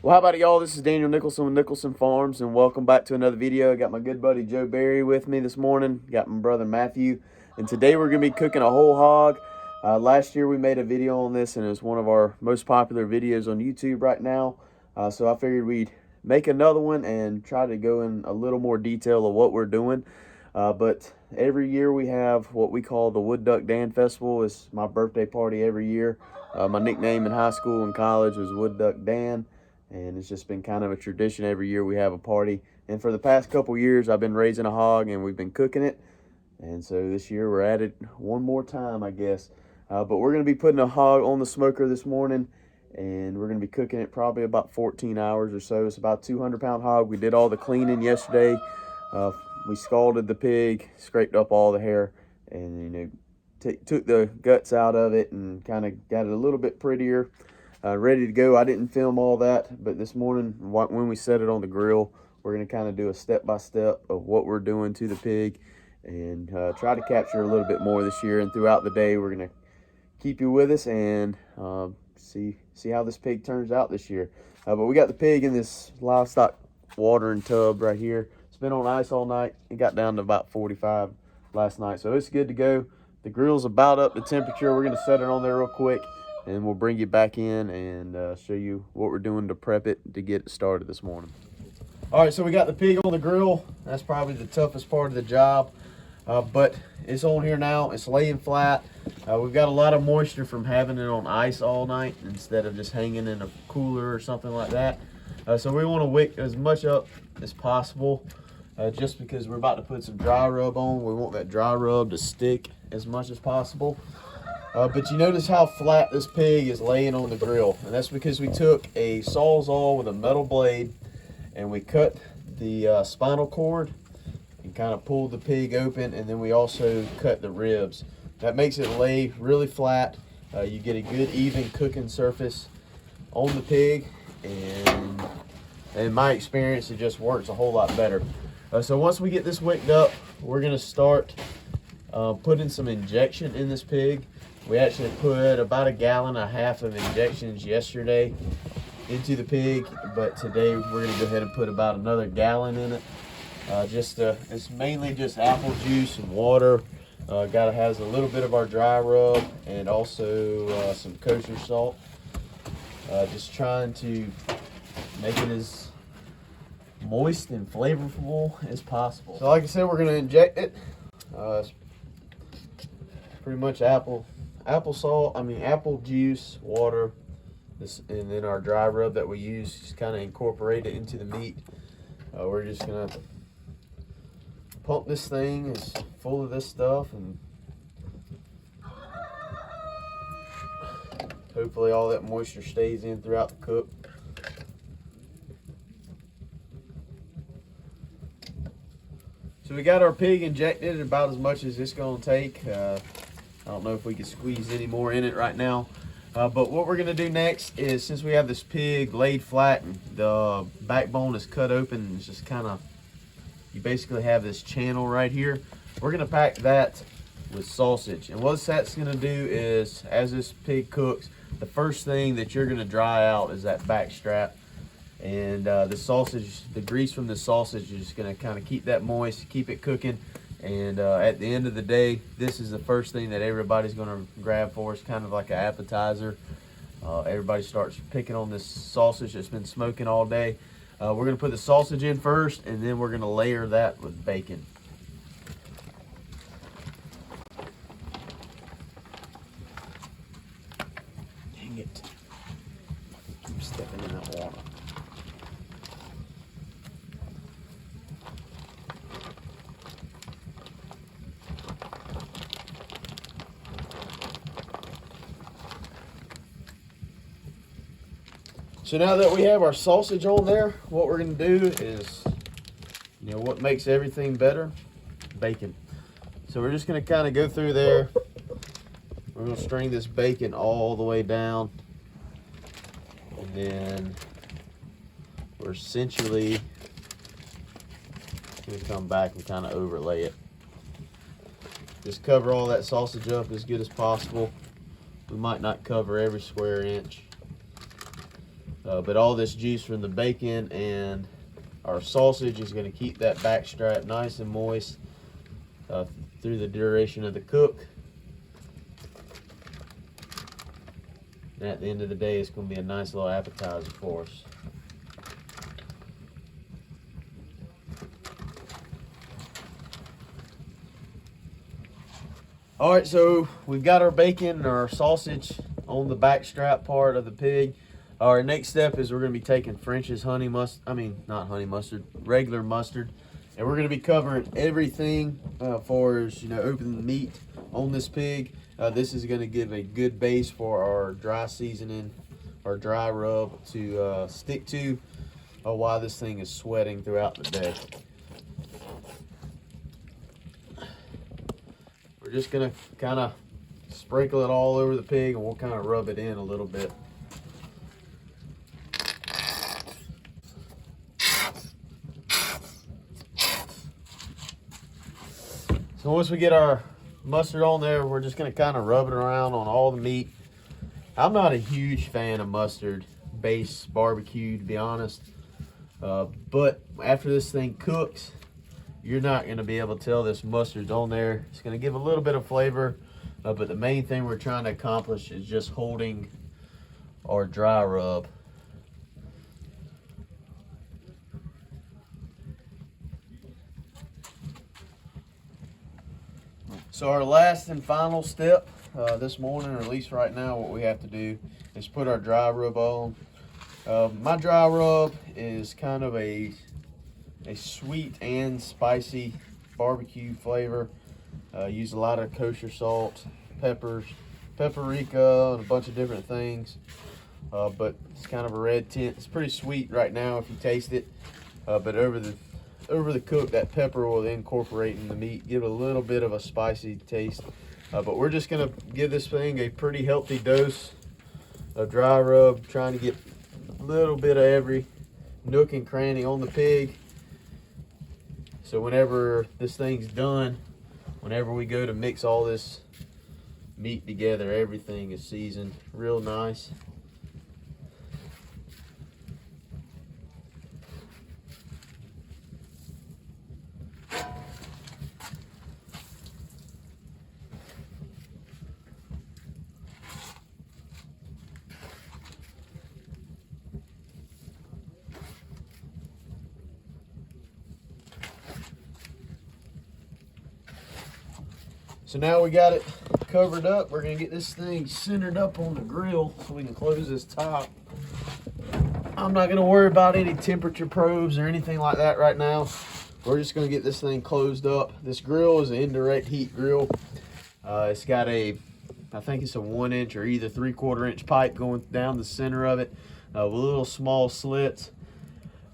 Well, how about it, y'all? This is Daniel Nicholson with Nicholson Farms, and welcome back to another video. I got my good buddy Joe Barry with me this morning. Got my brother Matthew, and today we're going to be cooking a whole hog. Last year we made a video on this, and it's one of our most popular videos on YouTube right now. So I figured we'd make another one and try to go in a little more detail of what we're doing. But every year we have what we call the Wood Duck Dan Festival. It's my birthday party every year. My nickname in high school and college was Wood Duck Dan. And it's just been kind of a tradition. Every year we have a party. And for the past couple years, I've been raising a hog and we've been cooking it. And so this year we're at it one more time, I guess. But we're going to be putting a hog on the smoker this morning. And we're going to be cooking it probably about 14 hours or so. It's about a 200-pound hog. We did all the cleaning yesterday. We scalded the pig, scraped up all the hair, and took the guts out of it and kind of got it a little bit prettier. Ready to go. I didn't film all that, but this morning when we set it on the grill, we're going to kind of do a step-by-step of what we're doing to the pig and try to capture a little bit more this year. And throughout the day, we're going to keep you with us and see how this pig turns out this year. But we got the pig in this livestock watering tub right here. It's been on ice all night. It got down to about 45 last night, so it's good to go. The grill's about up to temperature. We're going to set it on there real quick, and we'll bring you back in and show you what we're doing to prep it to get it started this morning. All right, so we got the pig on the grill. That's probably the toughest part of the job, but it's on here now. It's laying flat. We've got a lot of moisture from having it on ice all night instead of just hanging in a cooler or something like that. So we want to wick as much up as possible, just because we're about to put some dry rub on. We want that dry rub to stick as much as possible. But you notice how flat this pig is laying on the grill, and that's because we took a Sawzall with a metal blade and we cut the spinal cord and kind of pulled the pig open, and then we also cut the ribs. That makes it lay really flat. You get a good even cooking surface on the pig, and in my experience it just works a whole lot better. So once we get this wicked up, we're going to start putting some injection in this pig. We actually put about 1.5 gallons of injections yesterday into the pig, but today we're going to go ahead and put about another gallon in it. It's mainly just apple juice and water. Has a little bit of our dry rub and also some kosher salt. Just trying to make it as moist and flavorful as possible. So like I said, we're going to inject it. It's pretty much apple juice, water, and then our dry rub that we use, just kind of incorporate it into the meat. We're just gonna pump this thing. It's full of this stuff, and hopefully all that moisture stays in throughout the cook. So we got our pig injected about as much as it's gonna take. I don't know if we can squeeze any more in it right now. But what we're gonna do next is, since we have this pig laid flat and the backbone is cut open, it's just kind of, you basically have this channel right here. We're gonna pack that with sausage. And what that's gonna do is, as this pig cooks, the first thing that you're gonna dry out is that back strap. And the sausage, the grease from the sausage is just gonna kind of keep that moist, keep it cooking. And at the end of the day, this is the first thing that everybody's going to grab for us, kind of like an appetizer. Everybody starts picking on this sausage that's been smoking all day. We're going to put the sausage in first, and then we're going to layer that with bacon. Dang it. I'm stepping in that water. So now that we have our sausage on there, what we're going to do is, what makes everything better? Bacon. So we're just going to kind of go through there. We're going to string this bacon all the way down. And then we're essentially going to come back and kind of overlay it. Just cover all that sausage up as good as possible. We might not cover every square inch. But all this juice from the bacon and our sausage is going to keep that back strap nice and moist through the duration of the cook. And at the end of the day, it's going to be a nice little appetizer for us. All right, so we've got our bacon and our sausage on the back strap part of the pig. Our next step is we're going to be taking French's regular mustard, and we're going to be covering everything for as open the meat on this pig. This is going to give a good base for our dry seasoning, our dry rub to stick to while this thing is sweating throughout the day. We're just going to kind of sprinkle it all over the pig, and we'll kind of rub it in a little bit. So once we get our mustard on there, we're just going to kind of rub it around on all the meat. I'm not a huge fan of mustard base barbecue, to be honest. But after this thing cooks, you're not going to be able to tell this mustard's on there. It's going to give a little bit of flavor, but the main thing we're trying to accomplish is just holding our dry rub. So our last and final step this morning, or at least right now, what we have to do is put our dry rub on. My dry rub is kind of a sweet and spicy barbecue flavor. Use a lot of kosher salt, peppers, paprika, and a bunch of different things. But it's kind of a red tint. It's pretty sweet right now if you taste it. But over the cook, that pepper will incorporate in the meat, give it a little bit of a spicy taste. But we're just gonna give this thing a pretty healthy dose of dry rub, trying to get a little bit of every nook and cranny on the pig. So whenever this thing's done, whenever we go to mix all this meat together, everything is seasoned real nice. So now we got it covered up. We're gonna get this thing centered up on the grill so we can close this top. I'm not gonna worry about any temperature probes or anything like that right now. We're just gonna get this thing closed up. This grill is an indirect heat grill. It's got I think it's a 1 inch or either 3/4 inch pipe going down the center of it with little small slits.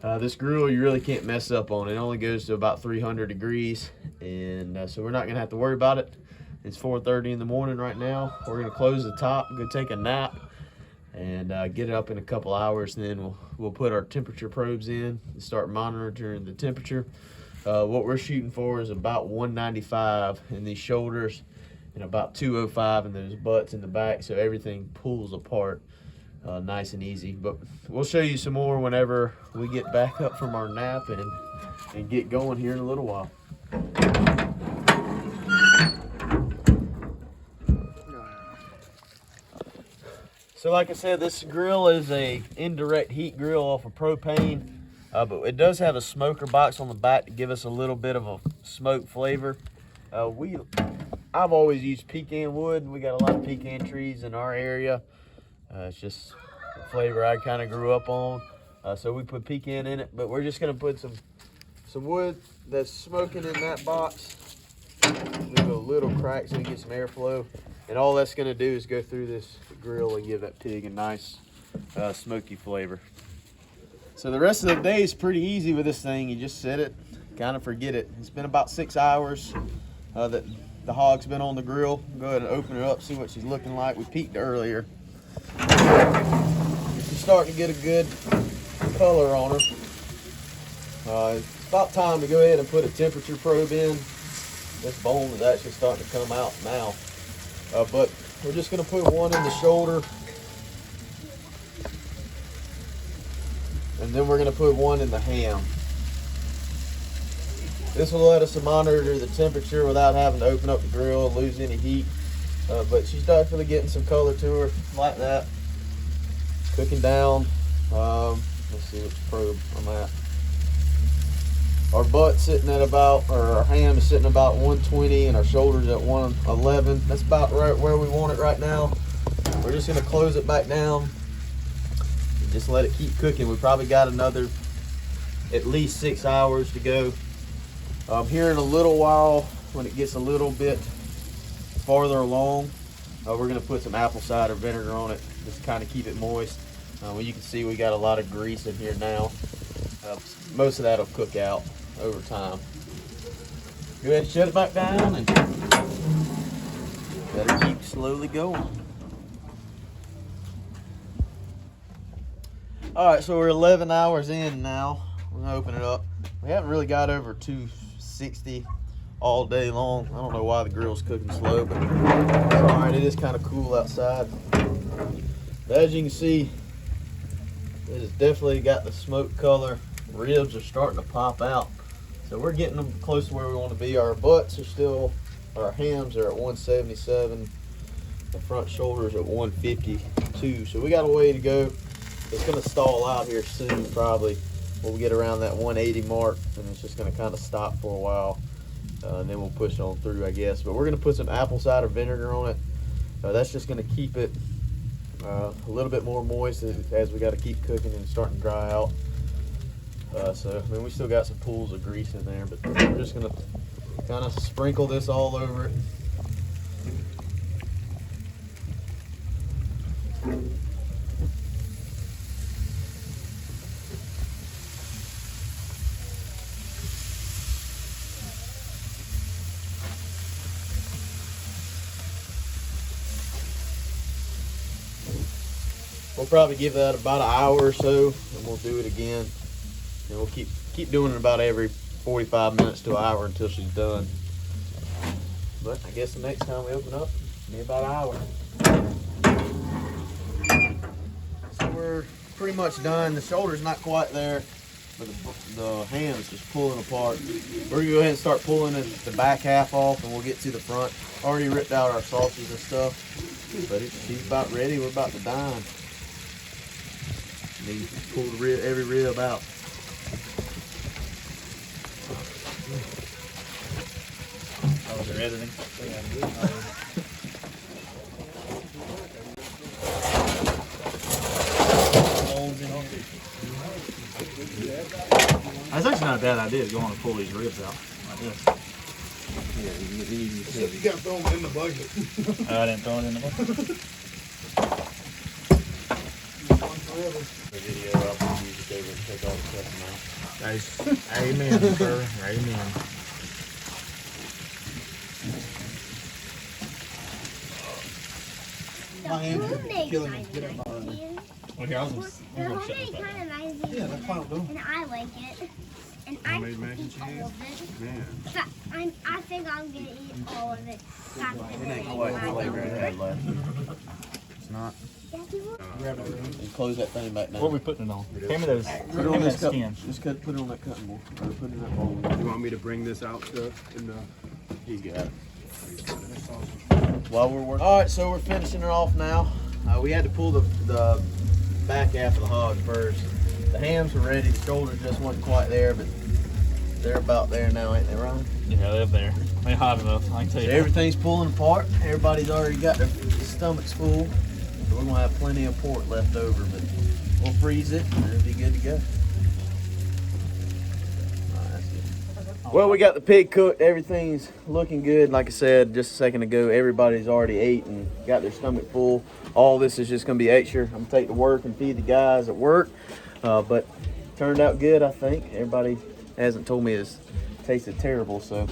This grill, you really can't mess up on. It only goes to about 300 degrees, and so we're not gonna have to worry about it. It's 4:30 in the morning right now. We're gonna close the top, go take a nap, and get it up in a couple hours. And then we'll put our temperature probes in and start monitoring the temperature. What we're shooting for is about 195 in these shoulders and about 205 in those butts in the back, so everything pulls apart nice and easy. But we'll show you some more whenever we get back up from our nap and get going here in a little while. So like I said, this grill is a indirect heat grill off of propane, but it does have a smoker box on the back to give us a little bit of a smoke flavor. I've always used pecan wood. We got a lot of pecan trees in our area. It's just the flavor I kind of grew up on. So we put pecan in it, but we're just gonna put some wood that's smoking in that box. Leave a little crack so we get some airflow. And all that's gonna do is go through this grill and give that pig a nice smoky flavor. So the rest of the day is pretty easy with this thing. You just set it, kind of forget it. It's been about 6 hours that the hog's been on the grill. Go ahead and open her up, see what she's looking like. We peeked earlier. She's starting to get a good color on her. It's about time to go ahead and put a temperature probe in. This bone is actually starting to come out now. But we're just gonna put one in the shoulder. And then we're gonna put one in the ham. This will let us monitor the temperature without having to open up the grill and lose any heat. But she's definitely getting some color to her, like that. Cooking down. Let's see which probe I'm at. Our butt's sitting at about, or our ham is sitting about 120, and our shoulders at 111. That's about right where we want it right now. We're just gonna close it back down and just let it keep cooking. We probably got another at least 6 hours to go. Here in a little while, when it gets a little bit farther along, we're gonna put some apple cider vinegar on it, just to kind of keep it moist. Well, you can see we got a lot of grease in here now. Most of that will cook out over time. Go ahead and shut it back down and let it keep slowly going. All right, so we're 11 hours in now. We're gonna open it up. We haven't really got over 260 all day long. I don't know why the grill's cooking slow, but it's all right. It is kind of cool outside. But as you can see, it has definitely got the smoke color. Ribs are starting to pop out. So we're getting them close to where we want to be. Our butts are still, our hams are at 177. The front shoulders at 152. So we got a way to go. It's going to stall out here soon, probably. We'll get around that 180 mark, and it's just going to kind of stop for a while. And then we'll push on through, I guess. But we're going to put some apple cider vinegar on it. That's just going to keep it a little bit more moist as we got to keep cooking and starting to dry out. So, I mean, we still got some pools of grease in there, but we're just going to kind of sprinkle this all over it. We'll probably give that about an hour or so, and we'll do it again. And we'll keep doing it about every 45 minutes to an hour until she's done. But I guess the next time we open up, it'll be about an hour. So we're pretty much done. The shoulder's not quite there, but the ham's just pulling apart. We're gonna go ahead and start pulling the back half off, and we'll get to the front. Already ripped out our sausages and stuff, but she's about ready. We're about to dine. Need to pull every rib out. Oh, they're editing. That's actually not a bad idea to go on and pull these ribs out like this. Yeah, you got to throw them in the bucket. I didn't throw it in the bucket. The video up and use it over and take all the stuff out. Nice. Amen, sir. Amen. My hands are killing me. Get up out of there. Okay, I was gonna The shut this homemade back kind down. of nice, Yeah, that's fine, though. and I like it. And I Homemade can mac and eat all cheese? of it. Man. So I think I'm gonna eat all of it. It ain't quite the flavor it had left. It's not. And close that thing back down. What are we putting it on? Hand me those. Put it Hand on me this that cup. skin. Just put it on that cutting board. Or put it in that bowl. You want me to bring this out in the... He's got it. While we're working. All right, so we're finishing her off now. We had to pull the back half of the hog first. The hams were ready. The shoulders just weren't quite there, but they're about there now, ain't they, Ryan? Yeah, they're there. They're hot enough. I can tell So you. everything's pulling apart. Everybody's already got their stomachs full. So we're gonna have plenty of pork left over, but we'll freeze it and it'll be good to go. All right, that's good. Well, we got the pig cooked. Everything's looking good. Like I said just a second ago, everybody's already ate and got their stomach full. All this is just gonna be extra. I'm gonna take to work and feed the guys at work. But turned out good, I think. Everybody hasn't told me it's tasted terrible, so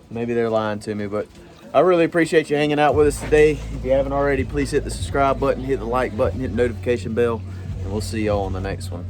maybe they're lying to me. But I really appreciate you hanging out with us today. If you haven't already, please hit the subscribe button, hit the like button, hit the notification bell, and we'll see y'all on the next one.